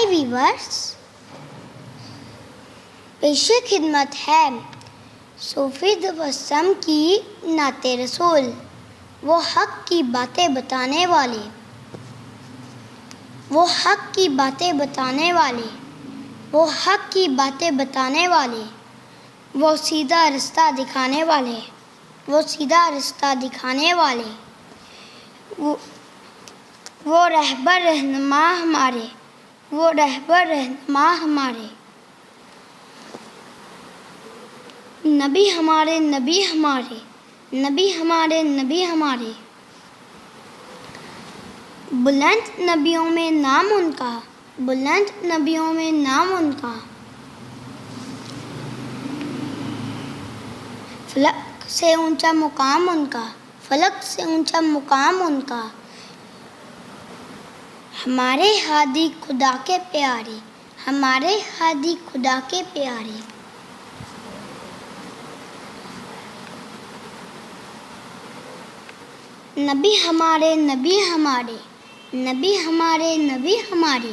viewers, پیش خدمت ہے صوفی تبسم کی نعت رسول، وہ حق کی باتیں بتانے والے، وہ حق کی باتیں بتانے والے، وہ حق کی باتیں بتانے والے، وہ سیدھا رستہ دکھانے والے، وہ سیدھا رستہ دکھانے والے، وہ رہبر رہنما ہمارے، وہ رہبر رہنما ہمارے، نبی ہمارے، نبی ہمارے، نبی ہمارے، نبی ہمارے، بلند نبیوں میں نام ان کا، بلند نبیوں میں نام ان کا، فلک سے اونچا مقام ان کا، فلک سے اونچا مقام ان کا، ہمارے ہادی خدا کے پیارے، ہمارے ہادی خدا کے پیارے، نبی ہمارے، نبی ہمارے، نبی ہمارے، نبی ہمارے،